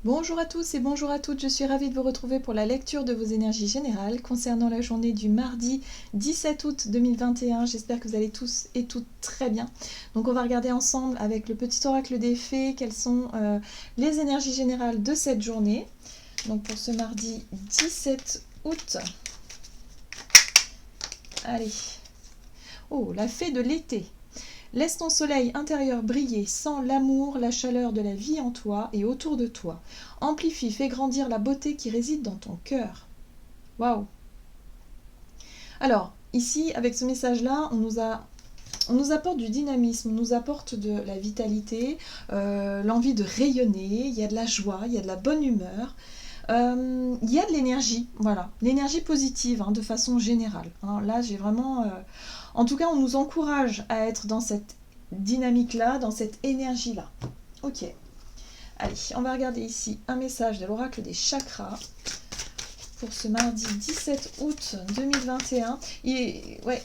Bonjour à tous et bonjour à toutes, je suis ravie de vous retrouver pour la lecture de vos énergies générales concernant la journée du mardi 17 août 2021. J'espère que vous allez tous et toutes très bien. Donc on va regarder ensemble avec le petit oracle des fées quelles sont les énergies générales de cette journée. Donc pour ce mardi 17 août. Allez. Oh, la fée de l'été. Laisse ton soleil intérieur briller, sens l'amour, la chaleur de la vie en toi et autour de toi. Amplifie, fais grandir la beauté qui réside dans ton cœur. Waouh! Alors, ici, avec ce message-là, on nous apporte du dynamisme, on nous apporte de la vitalité, l'envie de rayonner, il y a de la joie, il y a de la bonne humeur. Il y a de l'énergie, voilà, l'énergie positive de façon générale. Là, j'ai vraiment... En tout cas, on nous encourage à être dans cette dynamique-là, dans cette énergie-là. Ok. Allez, on va regarder ici un message de l'oracle des chakras pour ce mardi 17 août 2021. Ouais,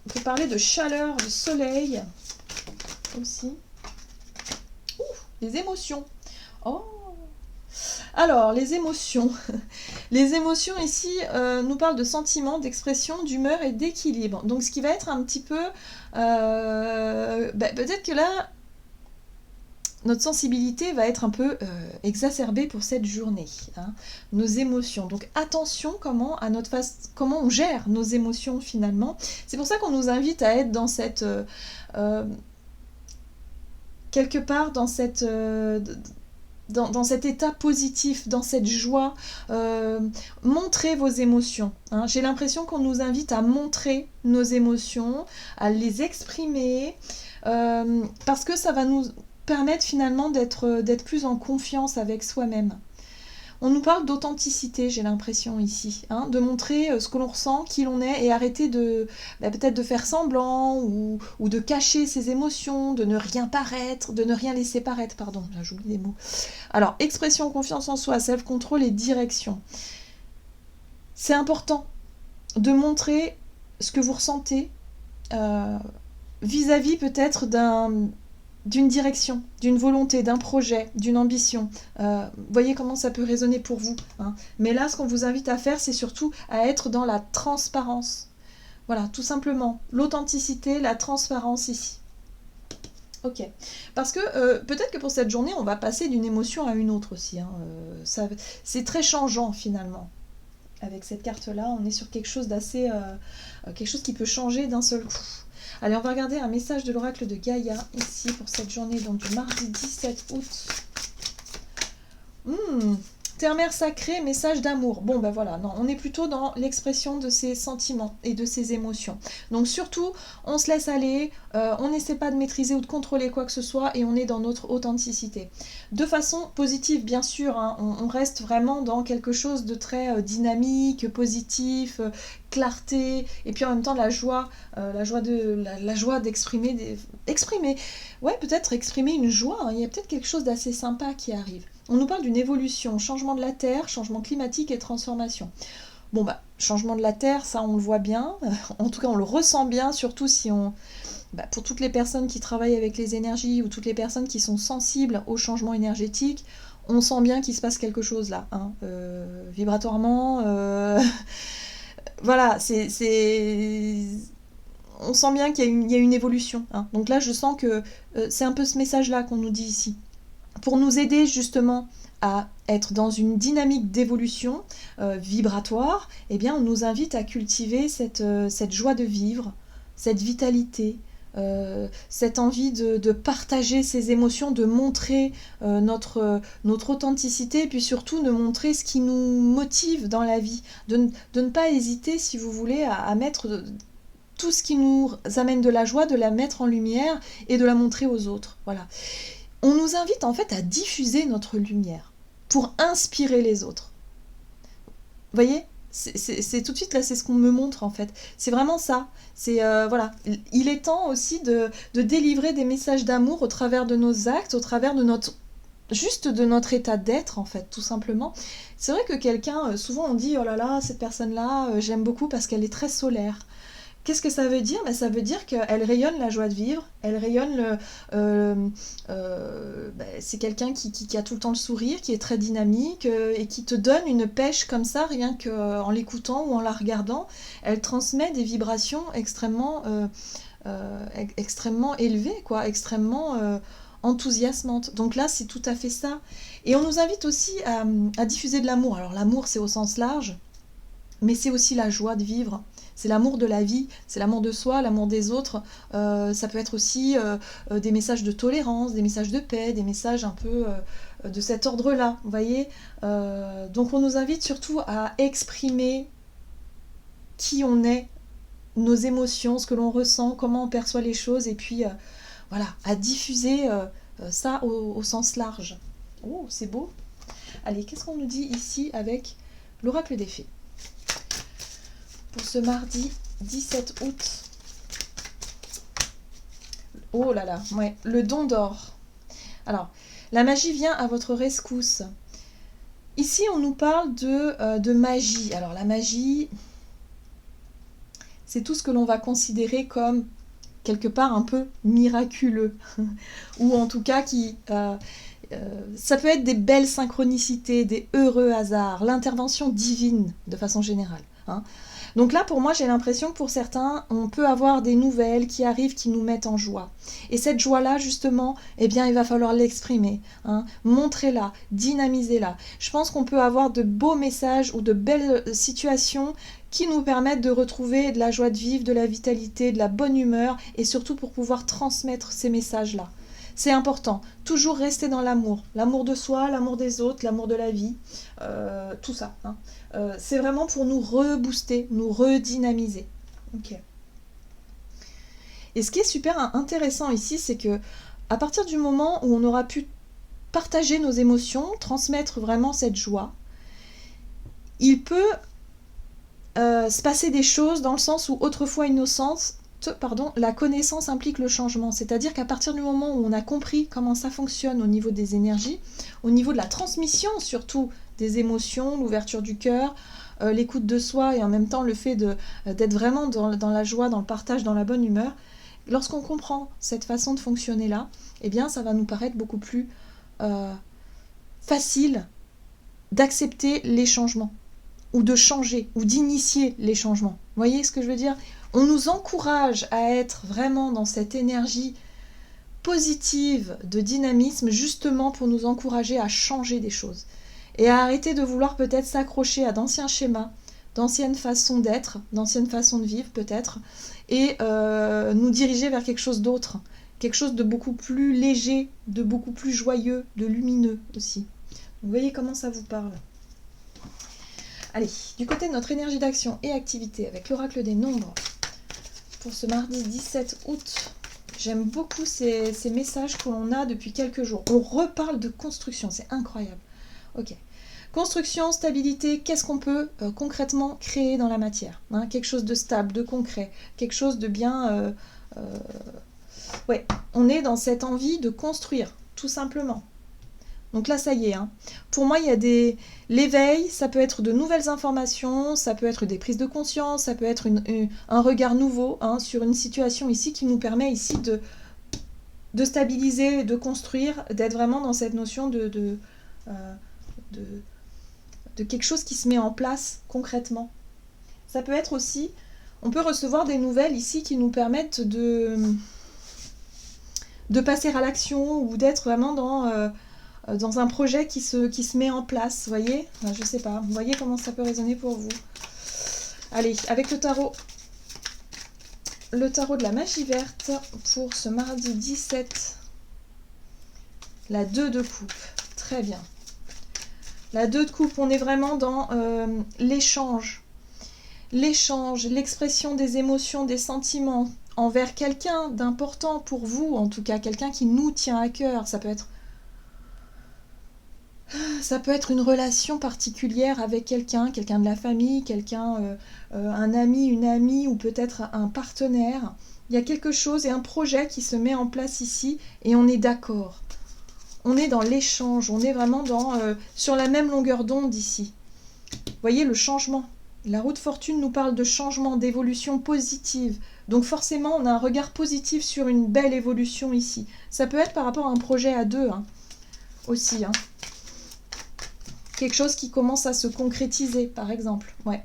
on peut parler de chaleur, de soleil aussi. Ouh, les émotions. Oh! Alors, les émotions. Les émotions ici nous parlent de sentiments, d'expression, d'humeur et d'équilibre. Donc ce qui va être un petit peu... peut-être que là, notre sensibilité va être un peu exacerbée pour cette journée. Nos émotions. Donc attention comment on gère nos émotions finalement. C'est pour ça qu'on nous invite à être dans cette... quelque part dans cette... Dans cet état positif, dans cette joie, montrez vos émotions. J'ai l'impression qu'on nous invite à montrer nos émotions, à les exprimer, parce que ça va nous permettre finalement d'être plus en confiance avec soi-même. On nous parle d'authenticité, j'ai l'impression ici, de montrer ce que l'on ressent, qui l'on est, et arrêter de peut-être de faire semblant ou de cacher ses émotions, de ne rien paraître, de ne rien laisser paraître, pardon, j'oublie les mots. Alors, expression, confiance en soi, self-control et direction. C'est important de montrer ce que vous ressentez vis-à-vis peut-être d'une direction, d'une volonté, d'un projet, d'une ambition. Voyez comment ça peut résonner pour vous. Mais là, ce qu'on vous invite à faire, c'est surtout à être dans la transparence. Voilà, tout simplement. L'authenticité, la transparence ici. Ok. Parce que peut-être que pour cette journée, on va passer d'une émotion à une autre aussi. C'est très changeant finalement. Avec cette carte-là, on est sur quelque chose d'assez... quelque chose qui peut changer d'un seul coup. Allez, on va regarder un message de l'oracle de Gaïa, ici, pour cette journée, donc du mardi 17 août. Terre-mère sacrée, message d'amour. Bon, ben voilà, non, on est plutôt dans l'expression de ses sentiments et de ses émotions. Donc surtout, on se laisse aller, on n'essaie pas de maîtriser ou de contrôler quoi que ce soit, et on est dans notre authenticité. De façon positive, bien sûr, on reste vraiment dans quelque chose de très dynamique, positif, clarté, et puis en même temps la joie d'exprimer, ouais, peut-être exprimer une joie, il y a peut-être quelque chose d'assez sympa qui arrive. On nous parle d'une évolution, changement de la Terre, changement climatique et transformation. Bon, changement de la Terre, ça on le voit bien, en tout cas on le ressent bien, surtout si on... pour toutes les personnes qui travaillent avec les énergies ou toutes les personnes qui sont sensibles au changement énergétique, on sent bien qu'il se passe quelque chose là, vibratoirement, voilà, on sent bien qu'il y a une évolution. Donc là, je sens que c'est un peu ce message-là qu'on nous dit ici. Pour nous aider justement à être dans une dynamique d'évolution vibratoire, eh bien, on nous invite à cultiver cette joie de vivre, cette vitalité, cette envie de partager ses émotions, de montrer notre authenticité, et puis surtout de montrer ce qui nous motive dans la vie, de ne pas hésiter, si vous voulez, à mettre tout ce qui nous amène de la joie, de la mettre en lumière et de la montrer aux autres. Voilà. On nous invite en fait à diffuser notre lumière pour inspirer les autres. Vous voyez ? C'est tout de suite là, c'est ce qu'on me montre en fait. C'est vraiment ça. C'est voilà. Il est temps aussi de délivrer des messages d'amour au travers de nos actes, au travers de notre état d'être en fait, tout simplement. C'est vrai que quelqu'un, souvent on dit oh là là, cette personne-là, j'aime beaucoup parce qu'elle est très solaire. Qu'est-ce que ça veut dire? Ben, ça veut dire qu'elle rayonne la joie de vivre, elle rayonne c'est quelqu'un qui a tout le temps le sourire, qui est très dynamique et qui te donne une pêche comme ça, rien qu'en l'écoutant ou en la regardant. Elle transmet des vibrations extrêmement élevées, quoi, extrêmement enthousiasmantes. Donc là, c'est tout à fait ça. Et on nous invite aussi à diffuser de l'amour. Alors l'amour, c'est au sens large, mais c'est aussi la joie de vivre. C'est l'amour de la vie, c'est l'amour de soi, l'amour des autres. Ça peut être aussi des messages de tolérance, des messages de paix, des messages un peu de cet ordre-là, vous voyez. Donc on nous invite surtout à exprimer qui on est, nos émotions, ce que l'on ressent, comment on perçoit les choses, et puis voilà, à diffuser ça au sens large. Oh, c'est beau. Allez, qu'est-ce qu'on nous dit ici avec l'oracle des fées ? Pour ce mardi 17 août. Oh là là, ouais, le don d'or. Alors, la magie vient à votre rescousse. Ici, on nous parle de magie. Alors, la magie, c'est tout ce que l'on va considérer comme quelque part un peu miraculeux. Ou en tout cas, ça peut être des belles synchronicités, des heureux hasards, l'intervention divine de façon générale. Hein. Donc là, pour moi, j'ai l'impression que pour certains, on peut avoir des nouvelles qui arrivent, qui nous mettent en joie. Et cette joie-là, justement, eh bien, il va falloir l'exprimer, hein, montrer-la, dynamiser-la. Je pense qu'on peut avoir de beaux messages ou de belles situations qui nous permettent de retrouver de la joie de vivre, de la vitalité, de la bonne humeur, et surtout pour pouvoir transmettre ces messages-là. C'est important, toujours rester dans l'amour de soi, l'amour des autres, l'amour de la vie, tout ça. Hein. C'est vraiment pour nous rebooster, nous redynamiser. Okay. Et ce qui est super intéressant ici, c'est que à partir du moment où on aura pu partager nos émotions, transmettre vraiment cette joie, il peut se passer des choses dans le sens où autrefois innocente, la connaissance implique le changement. C'est-à-dire qu'à partir du moment où on a compris comment ça fonctionne au niveau des énergies, au niveau de la transmission surtout des émotions, l'ouverture du cœur, l'écoute de soi et en même temps le fait d'être vraiment dans la joie, dans le partage, dans la bonne humeur, lorsqu'on comprend cette façon de fonctionner-là, eh bien ça va nous paraître beaucoup plus facile d'accepter les changements, ou de changer, ou d'initier les changements. Vous voyez ce que je veux dire ? On nous encourage à être vraiment dans cette énergie positive de dynamisme, justement pour nous encourager à changer des choses. Et à arrêter de vouloir peut-être s'accrocher à d'anciens schémas, d'anciennes façons d'être, d'anciennes façons de vivre peut-être, et nous diriger vers quelque chose d'autre, quelque chose de beaucoup plus léger, de beaucoup plus joyeux, de lumineux aussi. Vous voyez comment ça vous parle ? Allez, du côté de notre énergie d'action et activité avec l'oracle des nombres, pour ce mardi 17 août, j'aime beaucoup ces messages que l'on a depuis quelques jours. On reparle de construction, c'est incroyable. Ok. Construction, stabilité, qu'est-ce qu'on peut concrètement créer dans la matière, hein, quelque chose de stable, de concret, quelque chose de bien... Ouais, on est dans cette envie de construire, tout simplement. Donc là, ça y est. Hein. Pour moi, il y a l'éveil, ça peut être de nouvelles informations, ça peut être des prises de conscience, ça peut être un regard nouveau hein, sur une situation ici qui nous permet ici de stabiliser, de construire, d'être vraiment dans cette notion de quelque chose qui se met en place concrètement. Ça peut être aussi, on peut recevoir des nouvelles ici qui nous permettent de passer à l'action ou d'être vraiment dans un projet qui se met en place, vous voyez ? Enfin, je sais pas, vous voyez comment ça peut résonner pour vous. Allez, avec le tarot de la magie verte pour ce mardi 17, la 2 de coupe, très bien. La 2 de coupe, on est vraiment dans l'échange, l'expression des émotions, des sentiments envers quelqu'un d'important pour vous, en tout cas, quelqu'un qui nous tient à cœur, ça peut être une relation particulière avec quelqu'un de la famille, un ami, une amie ou peut-être un partenaire. Il y a quelque chose et un projet qui se met en place ici et on est d'accord. On est dans l'échange, on est vraiment sur la même longueur d'onde ici. Vous voyez le changement. La roue de fortune nous parle de changement, d'évolution positive. Donc forcément, on a un regard positif sur une belle évolution ici. Ça peut être par rapport à un projet à deux, hein, aussi. Hein. Quelque chose qui commence à se concrétiser, par exemple. Ouais.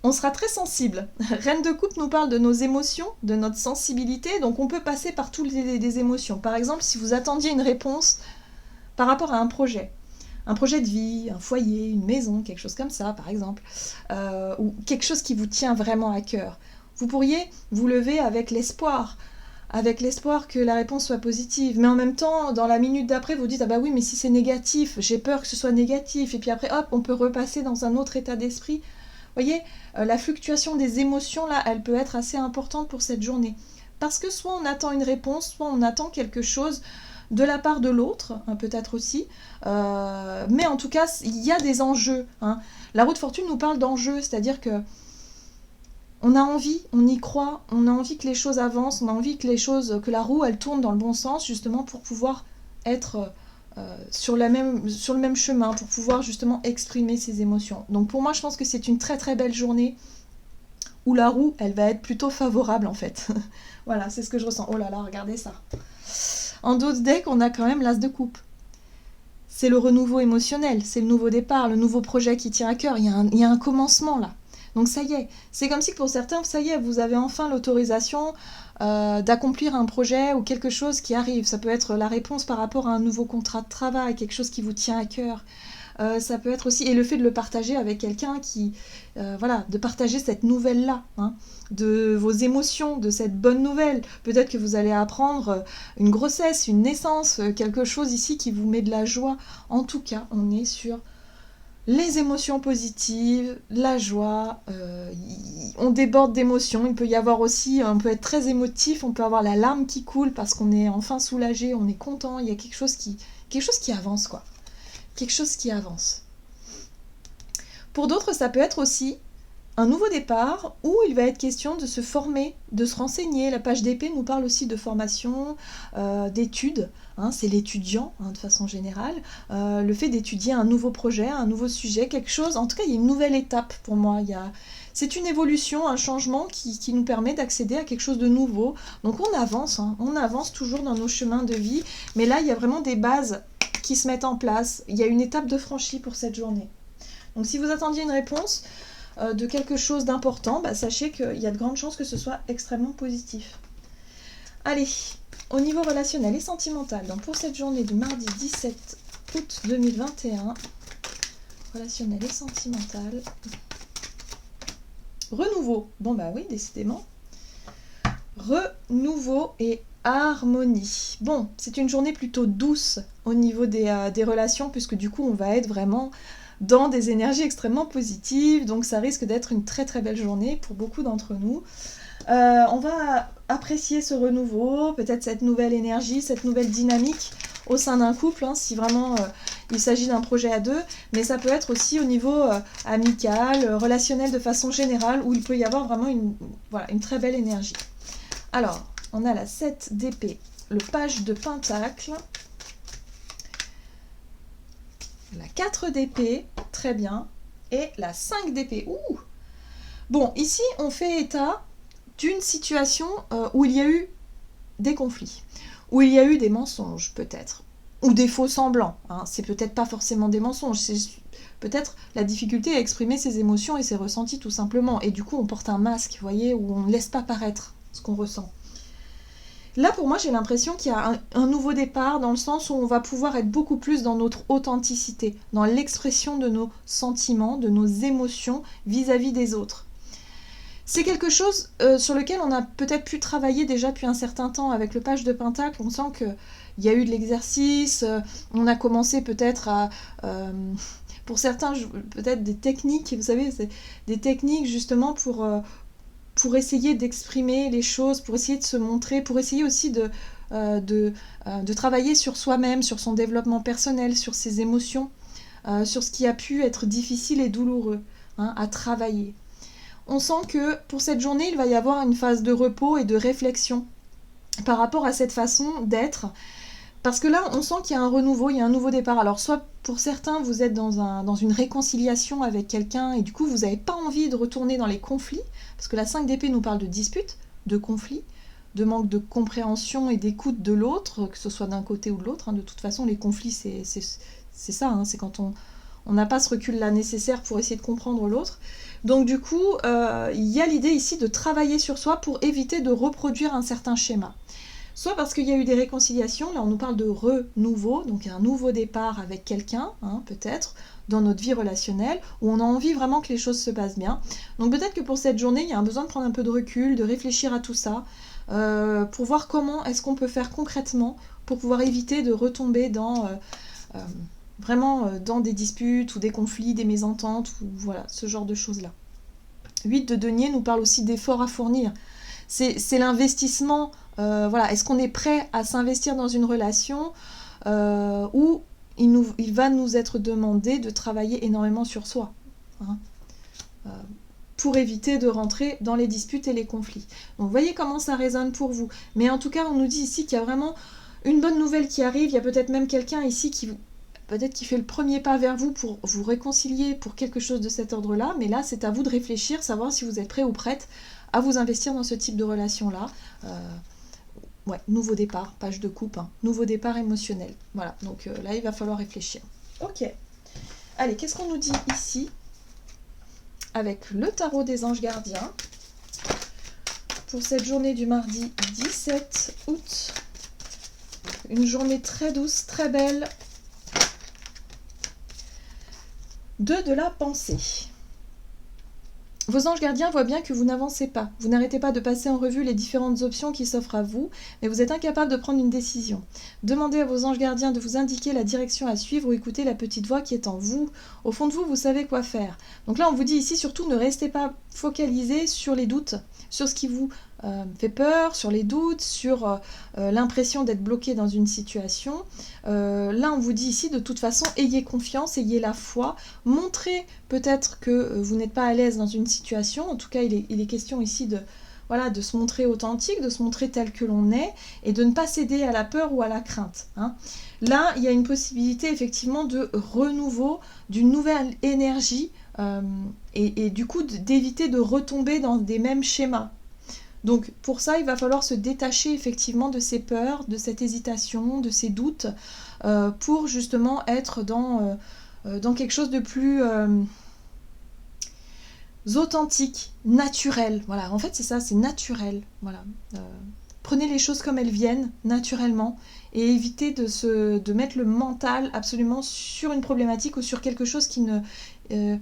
On sera très sensible. Reine de coupe nous parle de nos émotions, de notre sensibilité. Donc on peut passer par toutes les émotions. Par exemple, si vous attendiez une réponse par rapport à un projet de vie, un foyer, une maison, quelque chose comme ça, par exemple, ou quelque chose qui vous tient vraiment à cœur. Vous pourriez vous lever avec l'espoir que la réponse soit positive, mais en même temps, dans la minute d'après, vous dites « Ah bah oui, mais si c'est négatif, j'ai peur que ce soit négatif », et puis après, hop, on peut repasser dans un autre état d'esprit. Vous voyez, la fluctuation des émotions, là, elle peut être assez importante pour cette journée. Parce que soit on attend une réponse, soit on attend quelque chose de la part de l'autre, hein, peut-être aussi, mais en tout cas, il y a des enjeux. Hein. La roue de fortune nous parle d'enjeux, c'est-à-dire que on a envie, on y croit, on a envie que les choses avancent, on a envie que la roue, elle tourne dans le bon sens, justement pour pouvoir être sur le même chemin, pour pouvoir justement exprimer ses émotions. Donc pour moi, je pense que c'est une très très belle journée où la roue, elle va être plutôt favorable en fait. Voilà, c'est ce que je ressens. Oh là là, regardez ça. En dos de deck, on a quand même l'as de coupe. C'est le renouveau émotionnel, c'est le nouveau départ, le nouveau projet qui tient à cœur. Il y a un commencement là. Donc ça y est, c'est comme si pour certains, ça y est, vous avez enfin l'autorisation d'accomplir un projet ou quelque chose qui arrive. Ça peut être la réponse par rapport à un nouveau contrat de travail, quelque chose qui vous tient à cœur. Ça peut être aussi, et le fait de le partager avec quelqu'un qui, voilà, de partager cette nouvelle-là, hein, de vos émotions, de cette bonne nouvelle. Peut-être que vous allez apprendre une grossesse, une naissance, quelque chose ici qui vous met de la joie. En tout cas, on est sur les émotions positives, la joie, on déborde d'émotions. Il peut y avoir aussi, on peut être très émotif, on peut avoir la larme qui coule parce qu'on est enfin soulagé, on est content, il y a quelque chose qui avance, quoi. Quelque chose qui avance. Pour d'autres, ça peut être aussi un nouveau départ où il va être question de se former, de se renseigner. La page d'épée nous parle aussi de formation, d'études. Hein, c'est l'étudiant, hein, de façon générale. Le fait d'étudier un nouveau projet, un nouveau sujet, quelque chose. En tout cas, il y a une nouvelle étape pour moi. C'est une évolution, un changement qui nous permet d'accéder à quelque chose de nouveau. Donc on avance, hein, on avance toujours dans nos chemins de vie. Mais là, il y a vraiment des bases qui se mettent en place. Il y a une étape de franchie pour cette journée. Donc si vous attendiez une réponse de quelque chose d'important, bah, sachez qu'il y a de grandes chances que ce soit extrêmement positif. Allez, au niveau relationnel et sentimental, donc pour cette journée du mardi 17 août 2021, relationnel et sentimental, renouveau, bon bah oui, décidément, renouveau et harmonie. Bon, c'est une journée plutôt douce au niveau des relations, puisque du coup on va être vraiment dans des énergies extrêmement positives, donc ça risque d'être une très très belle journée pour beaucoup d'entre nous. On va apprécier ce renouveau, peut-être cette nouvelle énergie, cette nouvelle dynamique au sein d'un couple, hein, si vraiment il s'agit d'un projet à deux, mais ça peut être aussi au niveau amical, relationnel de façon générale, où il peut y avoir vraiment une très belle énergie. Alors, on a la 7 d'épée, le page de pentacle, la 4 d'épée, très bien, et la 5 d'épée. Ouh! Bon, ici, on fait état d'une situation où il y a eu des conflits, où il y a eu des mensonges, peut-être, ou des faux semblants. Hein. C'est peut-être pas forcément des mensonges, c'est peut-être la difficulté à exprimer ses émotions et ses ressentis, tout simplement. Et du coup, on porte un masque, vous voyez, où on ne laisse pas paraître ce qu'on ressent. Là, pour moi, j'ai l'impression qu'il y a un nouveau départ, dans le sens où on va pouvoir être beaucoup plus dans notre authenticité, dans l'expression de nos sentiments, de nos émotions vis-à-vis des autres. C'est quelque chose sur lequel on a peut-être pu travailler déjà depuis un certain temps avec le page de pentacle. On sent qu'il y a eu de l'exercice, on a commencé peut-être à... pour certains, peut-être des techniques, vous savez, c'est des techniques justement pour essayer d'exprimer les choses, pour essayer de se montrer, pour essayer aussi de travailler sur soi-même, sur son développement personnel, sur ses émotions, sur ce qui a pu être difficile et douloureux, hein, à travailler. On sent que pour cette journée, il va y avoir une phase de repos et de réflexion par rapport à cette façon d'être, Parce que là, on sent qu'il y a un renouveau, il y a un nouveau départ. Alors, soit pour certains, vous êtes dans une réconciliation avec quelqu'un et du coup, vous n'avez pas envie de retourner dans les conflits, parce que la 5 d'épée nous parle de disputes, de conflits, de manque de compréhension et d'écoute de l'autre, que ce soit d'un côté ou de l'autre. De toute façon, les conflits, c'est ça, c'est quand on n'a pas ce recul-là nécessaire pour essayer de comprendre l'autre. Donc du coup, il y a l'idée ici de travailler sur soi pour éviter de reproduire un certain schéma. Soit parce qu'il y a eu des réconciliations, là on nous parle de renouveau, donc un nouveau départ avec quelqu'un, peut-être, dans notre vie relationnelle, où on a envie vraiment que les choses se passent bien. Donc peut-être que pour cette journée, il y a un besoin de prendre un peu de recul, de réfléchir à tout ça, pour voir comment est-ce qu'on peut faire concrètement pour pouvoir éviter de retomber dans... vraiment dans des disputes ou des conflits, des mésententes, ou voilà, ce genre de choses-là. 8 de denier nous parle aussi d'efforts à fournir. C'est l'investissement, voilà, est-ce qu'on est prêt à s'investir dans une relation où il va nous être demandé de travailler énormément sur soi, pour éviter de rentrer dans les disputes et les conflits. Donc vous voyez comment ça résonne pour vous. Mais en tout cas, on nous dit ici qu'il y a vraiment une bonne nouvelle qui arrive, il y a peut-être même quelqu'un ici qui fait le premier pas vers vous pour vous réconcilier pour quelque chose de cet ordre-là, mais là, c'est à vous de réfléchir, savoir si vous êtes prêt ou prête à vous investir dans ce type de relation-là. Ouais, nouveau départ, page de coupe, nouveau départ émotionnel. Voilà, donc là, il va falloir réfléchir. Ok. Allez, qu'est-ce qu'on nous dit ici avec le tarot des anges gardiens pour cette journée du mardi 17 août. Une journée très douce, très belle. 2 de la pensée. Vos anges gardiens voient bien que vous n'avancez pas. Vous n'arrêtez pas de passer en revue les différentes options qui s'offrent à vous, mais vous êtes incapable de prendre une décision. Demandez à vos anges gardiens de vous indiquer la direction à suivre ou écoutez la petite voix qui est en vous. Au fond de vous, vous savez quoi faire. Donc là, on vous dit ici, surtout, ne restez pas focalisé sur les doutes, sur ce qui vous fait peur, sur les doutes, sur l'impression d'être bloqué dans une situation. Là, on vous dit ici, de toute façon, ayez confiance, ayez la foi, montrez peut-être que vous n'êtes pas à l'aise dans une situation. En tout cas, il est question ici de se montrer authentique, de se montrer tel que l'on est, et de ne pas céder à la peur ou à la crainte. Là, il y a une possibilité effectivement de renouveau, d'une nouvelle énergie, et du coup d'éviter de retomber dans des mêmes schémas. Donc pour ça, il va falloir se détacher effectivement de ces peurs, de cette hésitation, de ces doutes, pour justement être dans quelque chose de plus authentique, naturel. Voilà, en fait c'est ça, c'est naturel. Voilà. Prenez les choses comme elles viennent, naturellement, et évitez de mettre le mental absolument sur une problématique ou sur quelque chose qui ne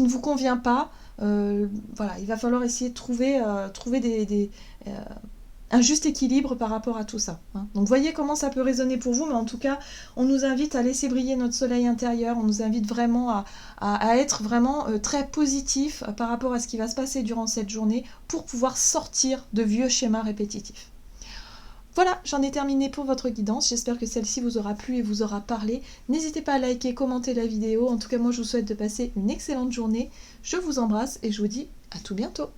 vous convient pas. Voilà, il va falloir essayer de trouver un juste équilibre par rapport à tout ça. Donc voyez comment ça peut résonner pour vous, mais en tout cas, on nous invite à laisser briller notre soleil intérieur, on nous invite vraiment à être vraiment très positif par rapport à ce qui va se passer durant cette journée pour pouvoir sortir de vieux schémas répétitifs. Voilà, j'en ai terminé pour votre guidance. J'espère que celle-ci vous aura plu et vous aura parlé. N'hésitez pas à liker, commenter la vidéo. En tout cas, moi, je vous souhaite de passer une excellente journée. Je vous embrasse et je vous dis à tout bientôt.